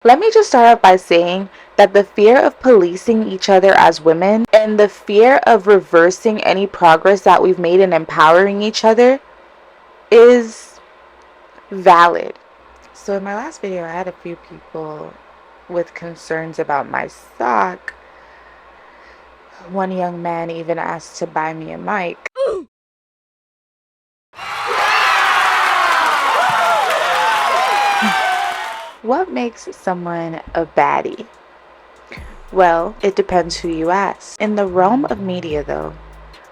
Let me just start off by saying that the fear of policing each other as women and the fear of reversing any progress that we've made in empowering each other is valid. So in my last video, I had a few people with concerns about my stock. One young man even asked to buy me a mic. What makes someone a baddie? Well, it depends who you ask. In the realm of media though,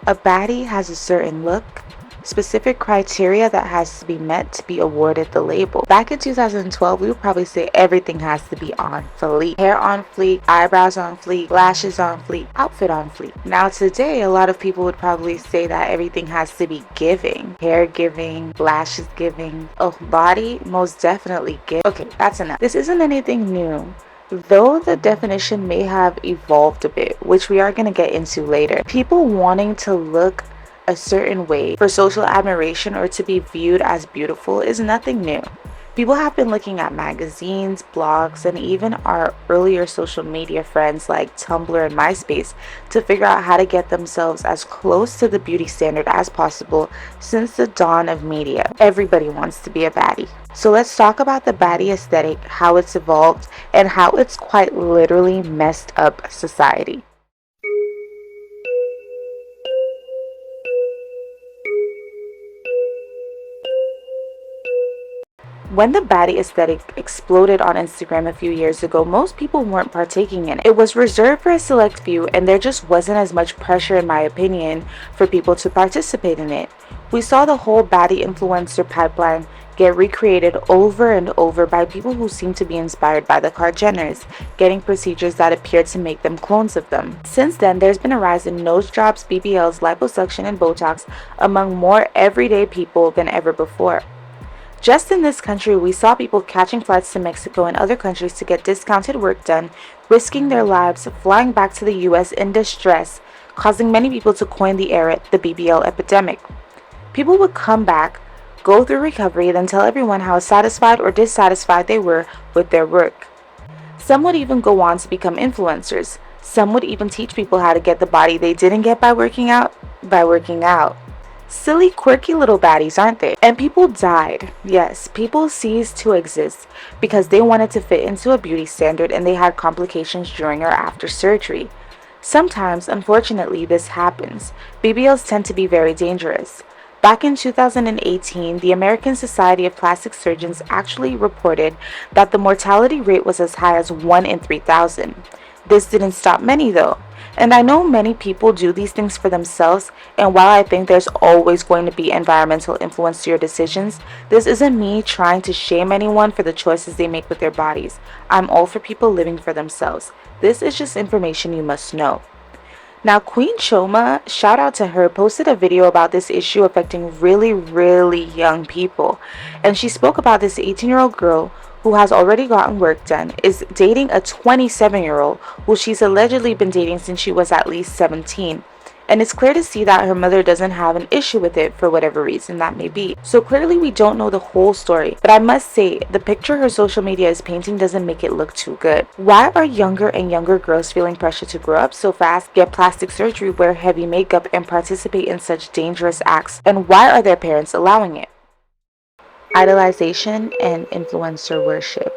a baddie has a certain look, specific criteria that has to be met to be awarded the label. Back in 2012, we would probably say everything has to be on fleek. Hair on fleek, eyebrows on fleek, lashes on fleek, outfit on fleek. Now today, a lot of people would probably say that everything has to be giving. Hair giving, lashes giving, body most definitely give. Okay, that's enough. This isn't anything new. Though the definition may have evolved a bit, which we are going to get into later. People wanting to look a certain way for social admiration or to be viewed as beautiful is nothing new. People have been looking at magazines, blogs, and even our earlier social media friends like Tumblr and MySpace to figure out how to get themselves as close to the beauty standard as possible since the dawn of media. Everybody wants to be a baddie. So let's talk about the baddie aesthetic, how it's evolved, and how it's quite literally messed up society. When the baddie aesthetic exploded on Instagram a few years ago, most people weren't partaking in it. It was reserved for a select few, and there just wasn't as much pressure, in my opinion, for people to participate in it. We saw the whole baddie influencer pipeline get recreated over and over by people who seemed to be inspired by the Kardashians, getting procedures that appeared to make them clones of them. Since then, there's been a rise in nose jobs, BBLs, liposuction, and Botox among more everyday people than ever before. Just in this country, we saw people catching flights to Mexico and other countries to get discounted work done, risking their lives, flying back to the US in distress, causing many people to coin the era the BBL epidemic. People would come back, go through recovery, then tell everyone how satisfied or dissatisfied they were with their work. Some would even go on to become influencers. Some would even teach people how to get the body they didn't get by working out. Silly, quirky little baddies, aren't they? And people died. Yes, people ceased to exist because they wanted to fit into a beauty standard and they had complications during or after surgery. Sometimes, unfortunately, this happens. BBLs tend to be very dangerous. Back in 2018, the American Society of Plastic Surgeons actually reported that the mortality rate was as high as 1 in 3,000. This didn't stop many though. And I know many people do these things for themselves, and while I think there's always going to be environmental influence to your decisions, this isn't me trying to shame anyone for the choices they make with their bodies. I'm all for people living for themselves. This is just information you must know. Now, Queen Chioma, shout out to her, posted a video about this issue affecting really young people. And she spoke about this 18-year-old girl who has already gotten work done, is dating a 27-year-old who she's allegedly been dating since she was at least 17. And it's clear to see that her mother doesn't have an issue with it for whatever reason that may be. So clearly we don't know the whole story, but I must say the picture her social media is painting doesn't make it look too good. Why are younger and younger girls feeling pressure to grow up so fast, get plastic surgery, wear heavy makeup, and participate in such dangerous acts? And why are their parents allowing it? Idolization and influencer worship.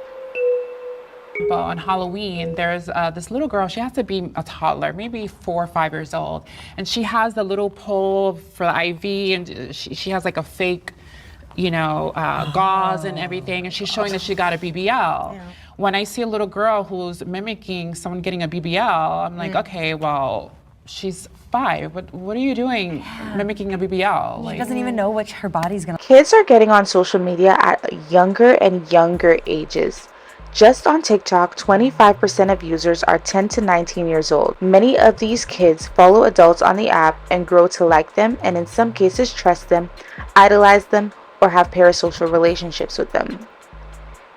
On Halloween, there's this little girl. She has to be a toddler, maybe 4 or 5 years old, and she has the little pole for the IV, and she has like a fake, gauze and everything, and she's showing that she got a BBL. Yeah. When I see a little girl who's mimicking someone getting a BBL, I'm like, okay, well, she's 5. What are you doing mimicking a BBL? She doesn't even know what her body's gonna. Kids are getting on social media at younger and younger ages. Just on TikTok, 25% of users are 10 to 19 years old. Many of these kids follow adults on the app and grow to like them, and in some cases trust them, idolize them, or have parasocial relationships with them.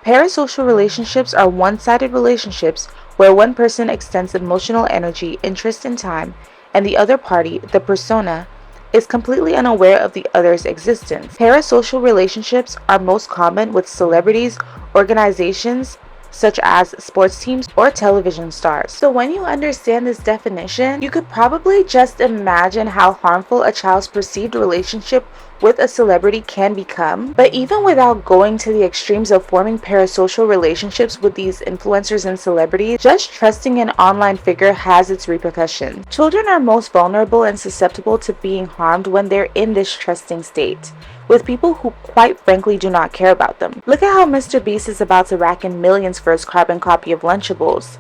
Parasocial relationships are one-sided relationships where one person extends emotional energy, interest, and time, and the other party, the persona, is completely unaware of the other's existence. Parasocial relationships are most common with celebrities, organizations, such as sports teams or television stars. So when you understand this definition, you could probably just imagine how harmful a child's perceived relationship with a celebrity can become. But even without going to the extremes of forming parasocial relationships with these influencers and celebrities, just trusting an online figure has its repercussions. Children are most vulnerable and susceptible to being harmed when they're in this trusting state, with people who quite frankly do not care about them. Look at how Mr. Beast is about to rack in millions for his carbon copy of Lunchables.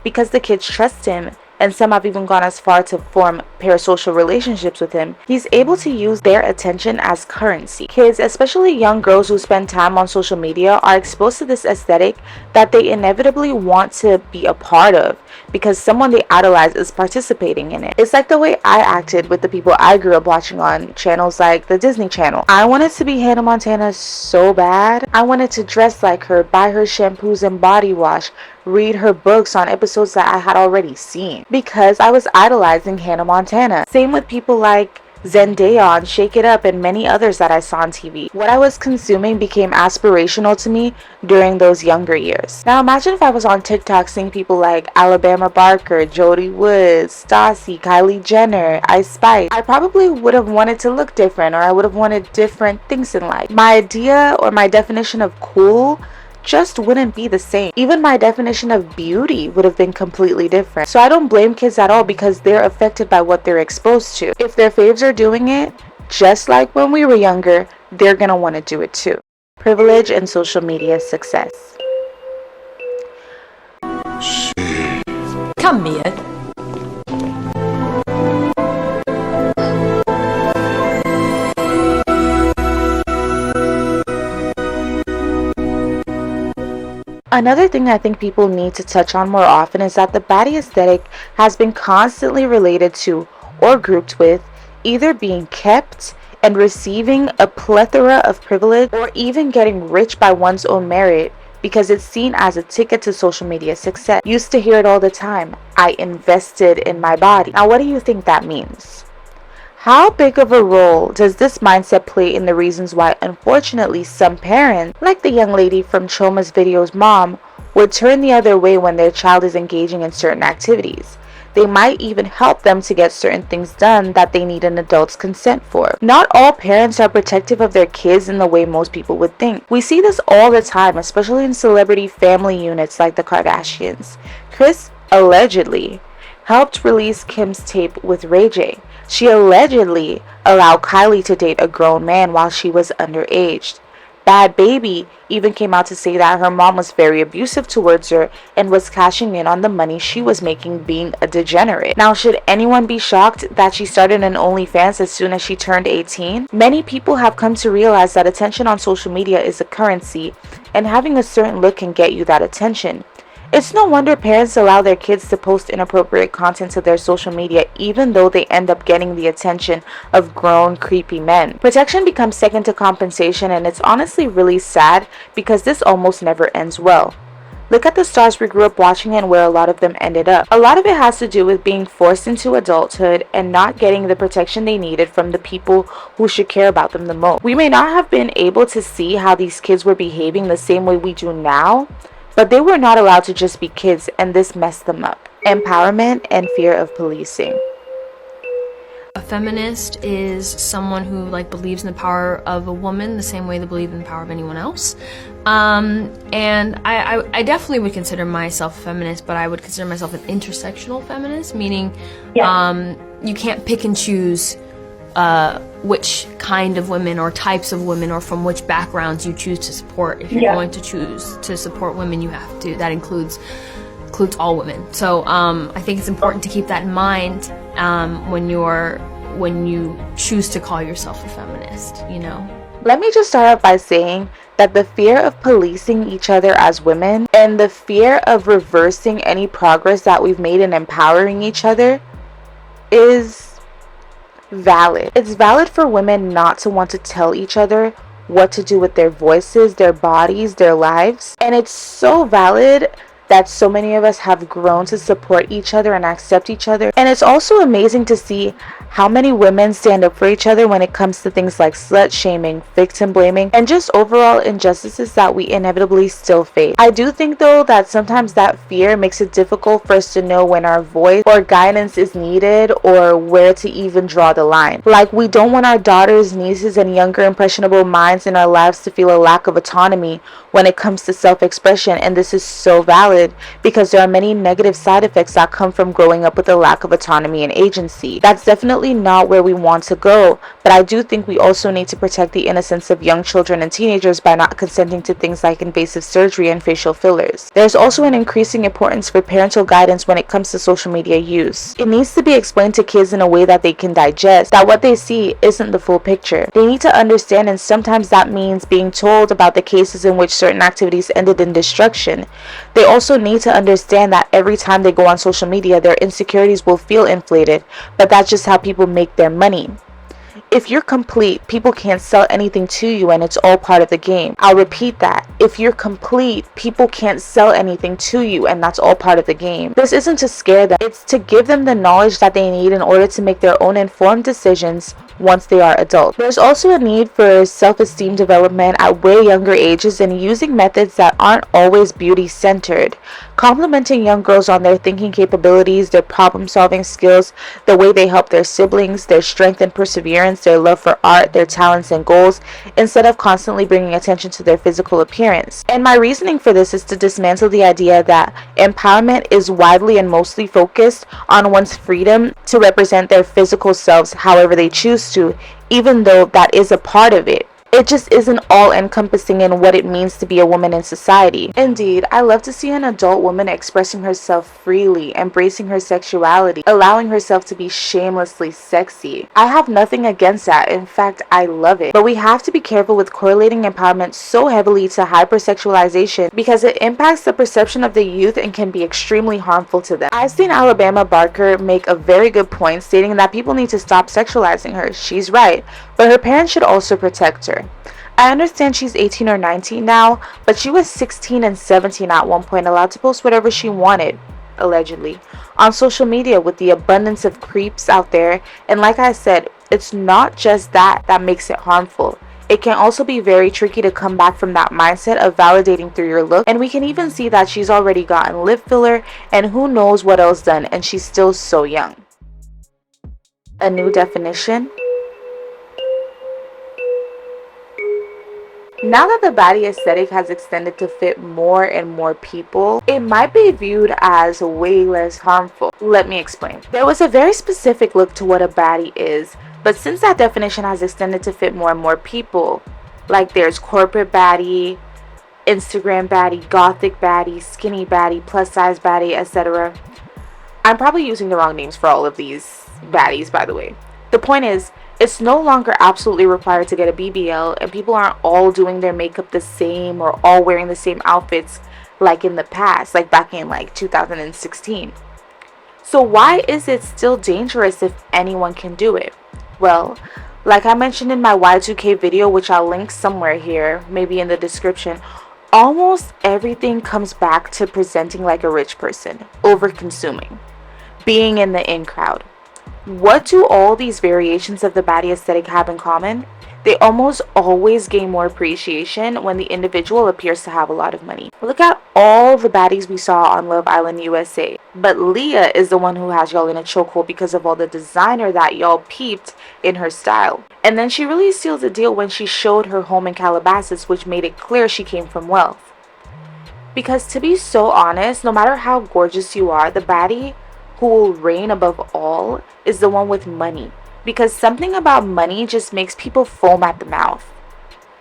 Because the kids trust him, and some have even gone as far to form parasocial relationships with him, he's able to use their attention as currency. Kids, especially young girls who spend time on social media, are exposed to this aesthetic that they inevitably want to be a part of because someone they idolize is participating in it. It's like the way I acted with the people I grew up watching on channels like the Disney Channel. I wanted to be Hannah Montana so bad. I wanted to dress like her, buy her shampoos and body wash, read her books on episodes that I had already seen, because I was idolizing Hannah Montana. Same with people like Zendaya on Shake It Up and many others that I saw on TV. What I was consuming became aspirational to me during those younger years. Now imagine if I was on TikTok seeing people like Alabama Barker, Jodie Woods, Stassi, Kylie Jenner, Ice Spice. I probably would have wanted to look different, or I would have wanted different things in life. My idea or my definition of cool just wouldn't be the same. Even my definition of beauty would have been completely different. So I don't blame kids at all because they're affected by what they're exposed to. If their faves are doing it, just like when we were younger, they're gonna want to do it too. Privilege and social media success. Come, Mia. Another thing I think people need to touch on more often is that the baddie aesthetic has been constantly related to or grouped with either being kept and receiving a plethora of privilege, or even getting rich by one's own merit because it's seen as a ticket to social media success. Used to hear it all the time. I invested in my body. Now what do you think that means? How big of a role does this mindset play in the reasons why, unfortunately, some parents, like the young lady from Chioma's video's mom, would turn the other way when their child is engaging in certain activities? They might even help them to get certain things done that they need an adult's consent for. Not all parents are protective of their kids in the way most people would think. We see this all the time, especially in celebrity family units like the Kardashians. Kris allegedly helped release Kim's tape with Ray J. She allegedly allowed Kylie to date a grown man while she was underage. Bad Baby even came out to say that her mom was very abusive towards her and was cashing in on the money she was making being a degenerate. Now, should anyone be shocked that she started an OnlyFans as soon as she turned 18? Many people have come to realize that attention on social media is a currency, and having a certain look can get you that attention. It's no wonder parents allow their kids to post inappropriate content to their social media even though they end up getting the attention of grown, creepy men. Protection becomes second to compensation, and it's honestly really sad because this almost never ends well. Look at the stars we grew up watching and where a lot of them ended up. A lot of it has to do with being forced into adulthood and not getting the protection they needed from the people who should care about them the most. We may not have been able to see how these kids were behaving the same way we do now, but they were not allowed to just be kids, and this messed them up. Empowerment and fear of policing. A feminist is someone who believes in the power of a woman the same way they believe in the power of anyone else. And I definitely would consider myself a feminist, but I would consider myself an intersectional feminist, meaning you can't pick and choose which kind of women or types of women or from which backgrounds you choose to support. If you're going to choose to support women, you have to. That includes all women. So I think it's important to keep that in mind when you choose to call yourself a feminist. Let me just start off by saying that the fear of policing each other as women and the fear of reversing any progress that we've made in empowering each other is valid. It's valid for women not to want to tell each other what to do with their voices, their bodies, their lives. And it's so valid that so many of us have grown to support each other and accept each other. And it's also amazing to see how many women stand up for each other when it comes to things like slut shaming, victim blaming, and just overall injustices that we inevitably still face. I do think though that sometimes that fear makes it difficult for us to know when our voice or guidance is needed or where to even draw the line. Like, we don't want our daughters, nieces, and younger impressionable minds in our lives to feel a lack of autonomy when it comes to self-expression, and this is so valid because there are many negative side effects that come from growing up with a lack of autonomy and agency. That's definitely not where we want to go, but I do think we also need to protect the innocence of young children and teenagers by not consenting to things like invasive surgery and facial fillers. There's also an increasing importance for parental guidance when it comes to social media use. It needs to be explained to kids in a way that they can digest, that what they see isn't the full picture. They need to understand, and sometimes that means being told about the cases in which certain activities ended in destruction. They also need to understand that every time they go on social media, their insecurities will feel inflated, but that's just how people make their money. If you're complete, people can't sell anything to you, and it's all part of the game. I'll repeat that. If you're complete, people can't sell anything to you, and that's all part of the game. This isn't to scare them. It's to give them the knowledge that they need in order to make their own informed decisions once they are adults. There's also a need for self-esteem development at way younger ages and using methods that aren't always beauty-centered. Complimenting young girls on their thinking capabilities, their problem-solving skills, the way they help their siblings, their strength and perseverance, their love for art, their talents and goals, instead of constantly bringing attention to their physical appearance. And my reasoning for this is to dismantle the idea that empowerment is widely and mostly focused on one's freedom to represent their physical selves however they choose to, even though that is a part of it. It just isn't all encompassing in what it means to be a woman in society. Indeed, I love to see an adult woman expressing herself freely, embracing her sexuality, allowing herself to be shamelessly sexy. I have nothing against that. In fact, I love it. But we have to be careful with correlating empowerment so heavily to hypersexualization because it impacts the perception of the youth and can be extremely harmful to them. I've seen Alabama Barker make a very good point stating that people need to stop sexualizing her. She's right, but her parents should also protect her. I understand she's 18 or 19 now, but she was 16 and 17 at one point, allowed to post whatever she wanted, allegedly, on social media with the abundance of creeps out there. And like I said, it's not just that makes it harmful. It can also be very tricky to come back from that mindset of validating through your look. And we can even see that she's already gotten lip filler and who knows what else done, and she's still so young. A new definition. Now that the baddie aesthetic has extended to fit more and more people, it might be viewed as way less harmful. Let me explain. There was a very specific look to what a baddie is, but since that definition has extended to fit more and more people, like there's corporate baddie, Instagram baddie, gothic baddie, skinny baddie, plus size baddie, etc. I'm probably using the wrong names for all of these baddies, by the way. The point is, it's no longer absolutely required to get a BBL, and people aren't all doing their makeup the same or all wearing the same outfits like in the past, like back in 2016. So why is it still dangerous if anyone can do it? Well, like I mentioned in my Y2K video, which I'll link somewhere here, maybe in the description, almost everything comes back to presenting like a rich person, over-consuming, being in the in crowd. What do all these variations of the baddie aesthetic have in common? They almost always gain more appreciation when the individual appears to have a lot of money. Look at all the baddies we saw on Love Island USA. But Leah is the one who has y'all in a chokehold because of all the designer that y'all peeped in her style. And then she really sealed the deal when she showed her home in Calabasas, which made it clear she came from wealth. Because to be so honest, no matter how gorgeous you are, the baddie who will reign above all is the one with money, because something about money just makes people foam at the mouth.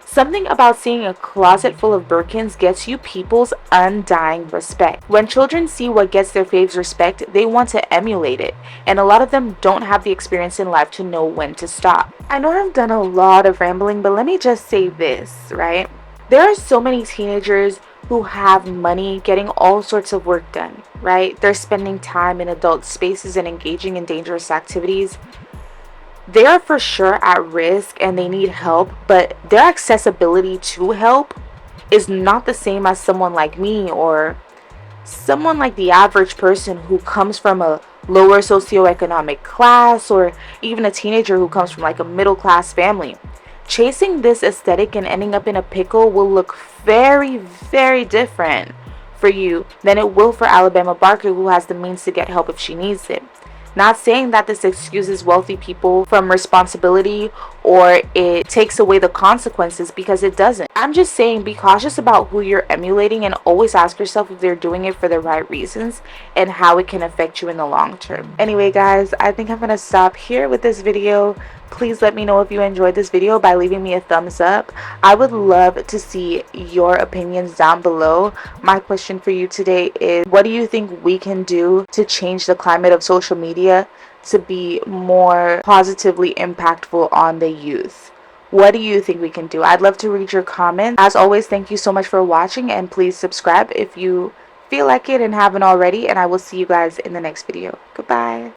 Something about seeing a closet full of Birkins gets you people's undying respect. When children see what gets their faves respect, they want to emulate it, and a lot of them don't have the experience in life to know when to stop. I know I've done a lot of rambling, but let me just say this, right? There are so many teenagers who have money getting all sorts of work done, right? They're spending time in adult spaces and engaging in dangerous activities. They are for sure at risk and they need help, but their accessibility to help is not the same as someone like me or someone like the average person who comes from a lower socioeconomic class, or even a teenager who comes from like a middle class family, chasing this aesthetic and ending up in a pickle will look very, very different for you than it will for Alabama Barker, who has the means to get help if she needs it. Not saying that this excuses wealthy people from responsibility or it takes away the consequences, because it doesn't. I'm just saying be cautious about who you're emulating and always ask yourself if they're doing it for the right reasons and how it can affect you in the long term. Anyway guys, I think I'm gonna stop here with this video. Please let me know if you enjoyed this video by leaving me a thumbs up. I would love to see your opinions down below. My question for you today is, what do you think we can do to change the climate of social media to be more positively impactful on the youth? What do you think we can do? I'd love to read your comments. As always, thank you so much for watching, and please subscribe if you feel like it and haven't already, and I will see you guys in the next video. Goodbye.